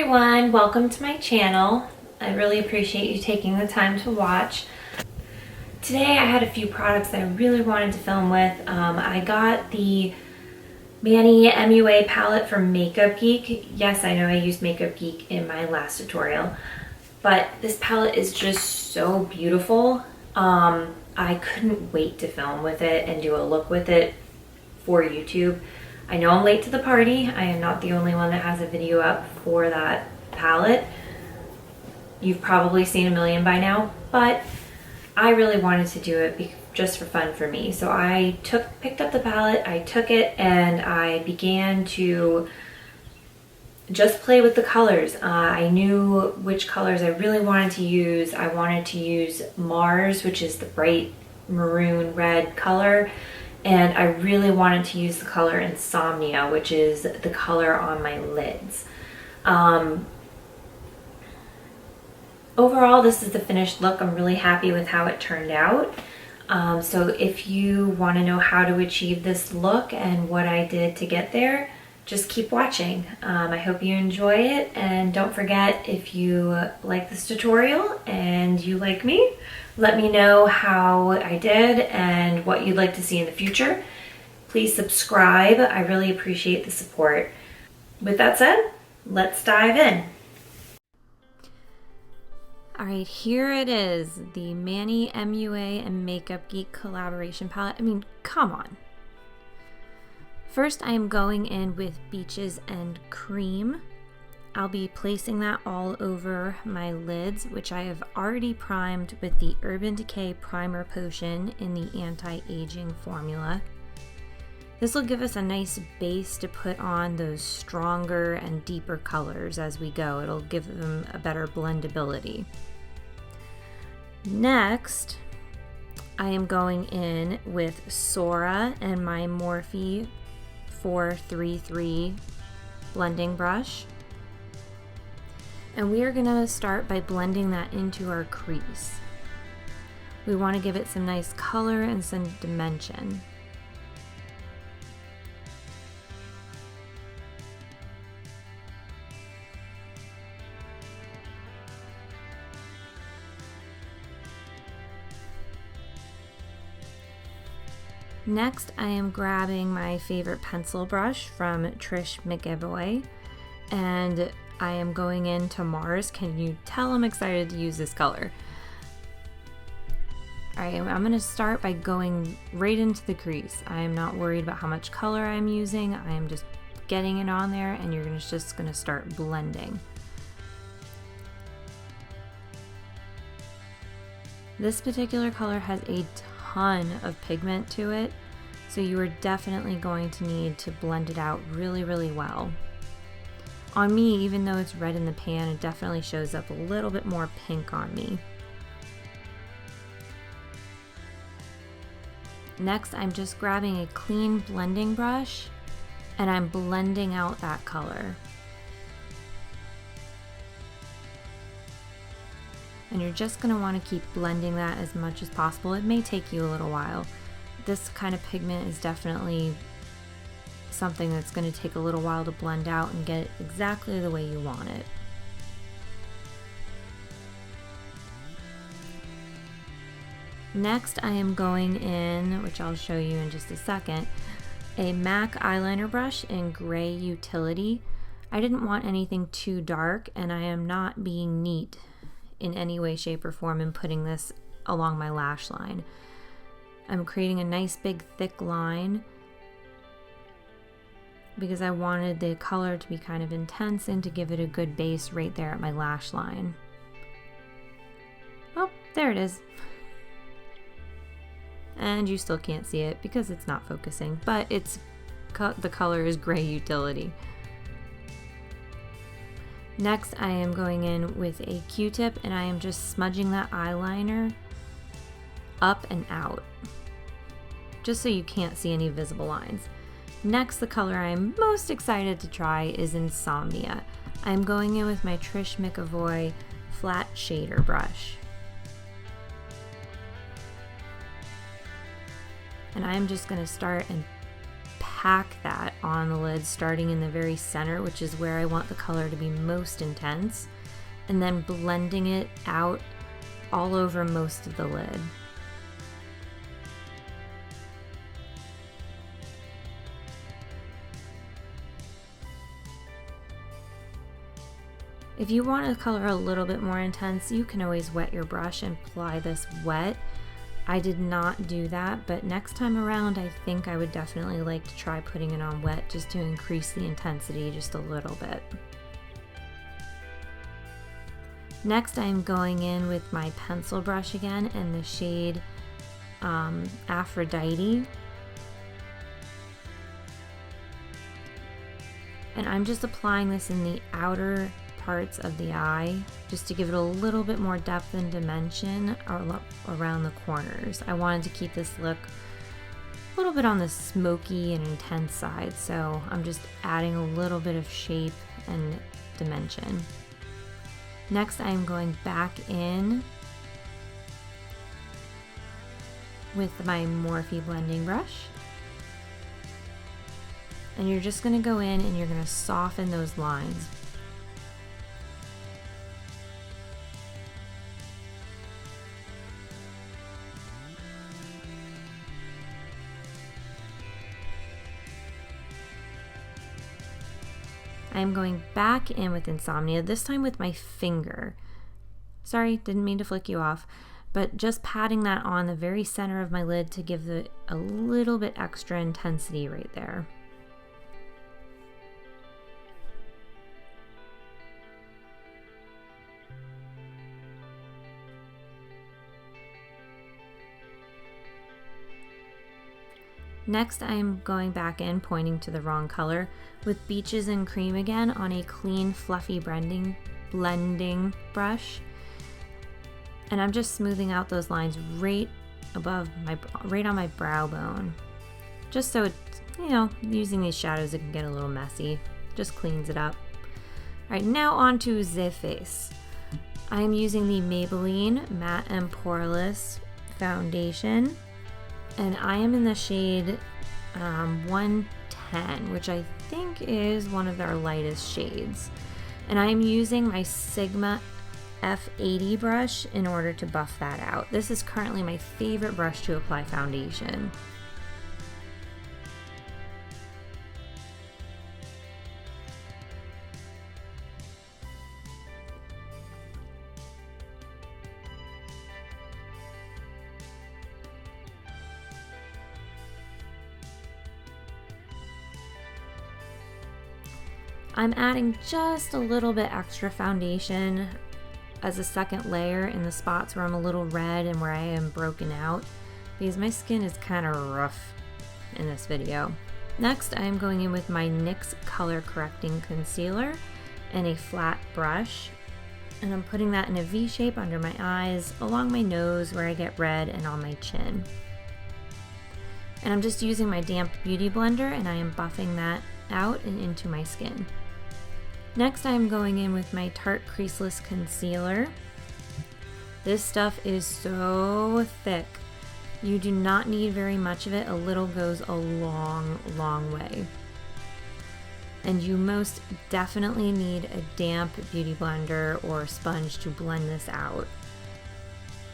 everyone, welcome to my channel. I really appreciate you taking the time to watch. Today I had a few products that I really wanted to film with. I got the Manny MUA palette from MakeupGeek. Yes, I know I used MakeupGeek in my last tutorial, but this palette is just so beautiful. I couldn't wait to film with it and do a look with it for YouTube. I know I'm late to the party. I am not the only one that has a video up for that palette. You've probably seen a million by now, but I really wanted to do it just for fun for me. So I picked up the palette, I took it, and I began to just play with the colors. I knew which colors I really wanted to use. I wanted to use Mars, which is the bright maroon red color. And I really wanted to use the color Insomnia, which is the color on my lids. Overall, this is the finished look. I'm really happy with how it turned out. So if you want to know how to achieve this look and what I did to get there, just keep watching. I hope you enjoy it, and don't forget, if you like this tutorial and you like me, let me know how I did and what you'd like to see in the future. Please subscribe. I really appreciate the support. With that said, let's dive in. All right, here it is, the Manny MUA and MakeupGeek collaboration palette. I mean, come on. First, I am going in with Beaches and Cream. I'll be placing that all over my lids, which I have already primed with the Urban Decay Primer Potion in the anti-aging formula. This will give us a nice base to put on those stronger and deeper colors as we go. It'll give them a better blendability. Next, I am going in with Sora and my Morphe 433 blending brush. And we are going to start by blending that into our crease. We want to give it some nice color and some dimension. Next, I am grabbing my favorite pencil brush from MakeupGeek, and I am going into Mars. Can you tell I'm excited to use this color? All right, I'm gonna start by going right into the crease. I am not worried about how much color I'm using. I am just getting it on there, and you're just gonna start blending. This particular color has a ton of pigment to it, so you are definitely going to need to blend it out really, really well. On me, even though it's red in the pan, it definitely shows up a little bit more pink on me. Next, I'm just grabbing a clean blending brush and I'm blending out that color. And you're just going to want to keep blending that as much as possible. It may take you a little while. This kind of pigment is definitely something that's going to take a little while to blend out and get it exactly the way you want it. Next, I am going in, which I'll show you in just a second, a MAC eyeliner brush in Gray Utility. I didn't want anything too dark, and I am not being neat in any way, shape, or form in putting this along my lash line. I'm creating a nice big thick line because I wanted the color to be kind of intense and to give it a good base right there at my lash line. Oh, there it is. And you still can't see it because it's not focusing, but the color is Gray Utility. Next, I am going in with a Q-tip and I am just smudging that eyeliner up and out, just so you can't see any visible lines. Next, the color I'm most excited to try is Insomnia. I'm going in with my Trish McAvoy flat shader brush. And I'm just going to start and pack that on the lid, starting in the very center, which is where I want the color to be most intense, and then blending it out all over most of the lid. If you want a color a little bit more intense, you can always wet your brush and apply this wet. I did not do that, but next time around, I think I would definitely like to try putting it on wet just to increase the intensity just a little bit. Next, I'm going in with my pencil brush again and the shade Aphrodite. And I'm just applying this in the outer parts of the eye just to give it a little bit more depth and dimension around the corners. I wanted to keep this look a little bit on the smoky and intense side, so I'm just adding a little bit of shape and dimension. Next, I'm going back in with my Morphe blending brush, and you're just going to go in and you're going to soften those lines. I'm going back in with Insomnia, this time with my finger. Sorry, didn't mean to flick you off, but just patting that on the very center of my lid to give it a little bit extra intensity right there. Next, I'm going back in, pointing to the wrong color, with Beaches and Cream again on a clean, fluffy blending brush. And I'm just smoothing out those lines right on my brow bone. Just so it's, you know, using these shadows, it can get a little messy. Just cleans it up. All right, now on to the face. I'm using the Maybelline Matte and Poreless foundation. And I am in the shade 110, which I think is one of their lightest shades. And I am using my Sigma F80 brush in order to buff that out. This is currently my favorite brush to apply foundation. I'm adding just a little bit extra foundation as a second layer in the spots where I'm a little red and where I am broken out, because my skin is kind of rough in this video. Next, I'm going in with my NYX Color Correcting Concealer and a flat brush, and I'm putting that in a V shape under my eyes, along my nose where I get red, and on my chin. And I'm just using my damp beauty blender, and I am buffing that out and into my skin. Next, I'm going in with my Tarte Creaseless Concealer. This stuff is so thick. You do not need very much of it. A little goes a long, long way. And you most definitely need a damp beauty blender or sponge to blend this out.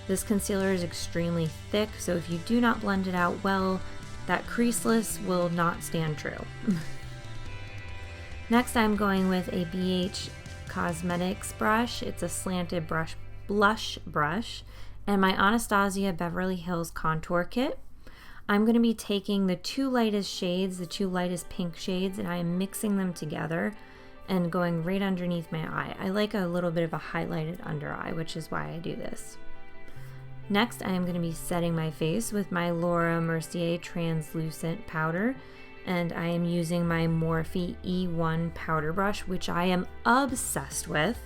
This concealer is extremely thick, so if you do not blend it out well, that creaseless will not stand true. Next, I'm going with a BH Cosmetics brush. It's a slanted blush brush, and my Anastasia Beverly Hills Contour Kit. I'm going to be taking the two lightest shades, the two lightest pink shades, and I am mixing them together and going right underneath my eye. I like a little bit of a highlighted under eye, which is why I do this. Next, I am going to be setting my face with my Laura Mercier translucent powder, and I am using my Morphe E1 powder brush, which I am obsessed with.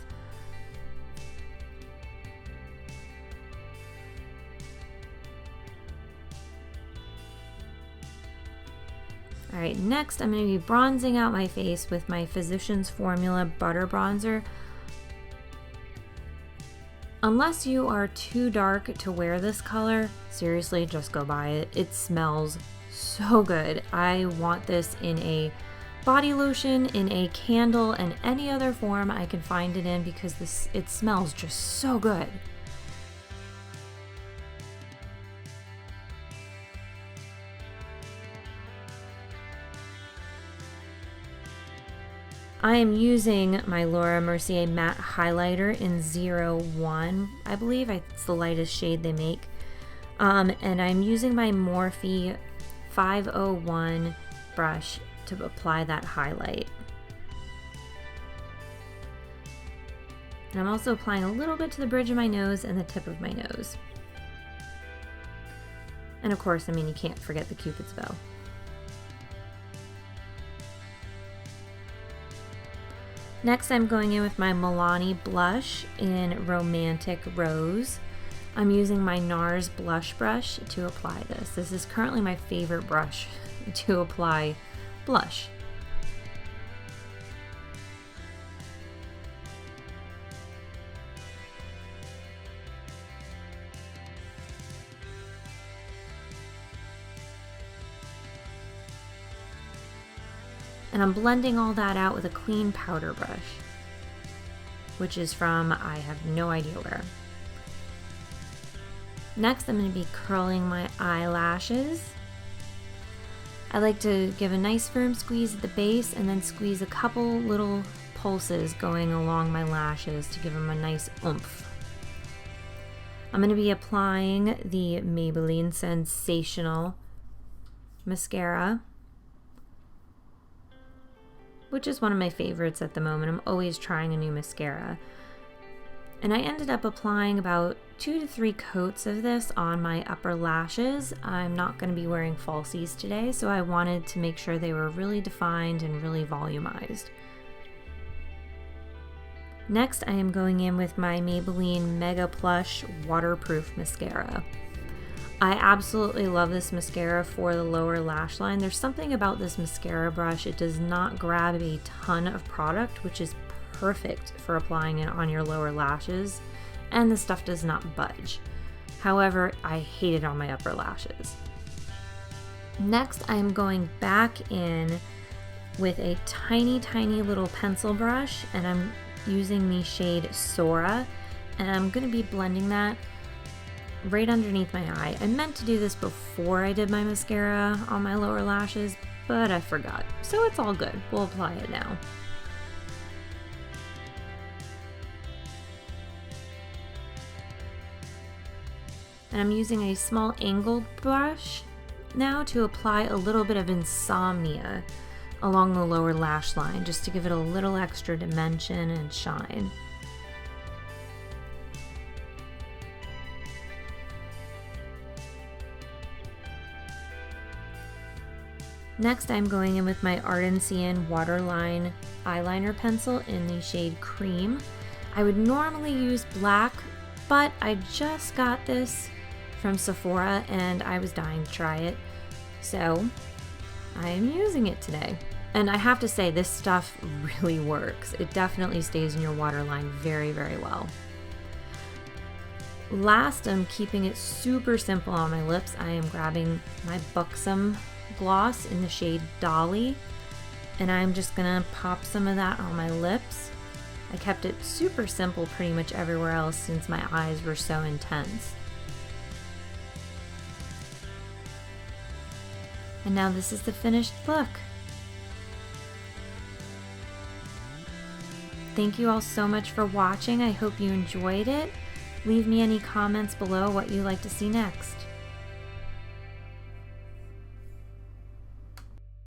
Alright, next I'm going to be bronzing out my face with my Physicians Formula Butter Bronzer. Unless you are too dark to wear this color, seriously, just go buy it. It smells so good. I want this in a body lotion in a candle and any other form I can find it in, because it smells just so good. I am using my Laura Mercier matte highlighter in 01. I believe it's the lightest shade they make. And I'm using my Morphe 501 brush to apply that highlight. And I'm also applying a little bit to the bridge of my nose and the tip of my nose. And of course, I mean, you can't forget the Cupid's bow. Next, I'm going in with my Milani blush in Romantic Rose. I'm using my NARS blush brush to apply this. This is currently my favorite brush to apply blush. And I'm blending all that out with a clean powder brush, which is from, I have no idea where. Next, I'm going to be curling my eyelashes. I like to give a nice firm squeeze at the base and then squeeze a couple little pulses going along my lashes to give them a nice oomph. I'm going to be applying the Maybelline Sensational mascara, which is one of my favorites at the moment. I'm always trying a new mascara. And I ended up applying about 2 to 3 coats of this on my upper lashes. I'm not going to be wearing falsies today, so I wanted to make sure they were really defined and really volumized. Next, I am going in with my Maybelline Mega Plush Waterproof Mascara. I absolutely love this mascara for the lower lash line. There's something about this mascara brush. It does not grab a ton of product, which is perfect for applying it on your lower lashes, and the stuff does not budge. However, I hate it on my upper lashes. Next, I am going back in with a tiny little pencil brush, and I'm using the shade Sora, and I'm going to be blending that right underneath my eye. I meant to do this before I did my mascara on my lower lashes, but I forgot. So it's all good. We'll apply it now. And I'm using a small angled brush now to apply a little bit of Insomnia along the lower lash line, just to give it a little extra dimension and shine. Next, I'm going in with my Ardensian Waterline eyeliner pencil in the shade Cream. I would normally use black, but I just got this from Sephora and I was dying to try it, so I am using it today. And I have to say, this stuff really works. It definitely stays in your waterline very well. Last, I'm keeping it super simple on my lips. I am grabbing my Buxom gloss in the shade Dolly, and I'm just gonna pop some of that on my lips. I kept it super simple pretty much everywhere else since my eyes were so intense. And now this is the finished look. Thank you all so much for watching. I hope you enjoyed it. Leave me any comments below what you'd like to see next.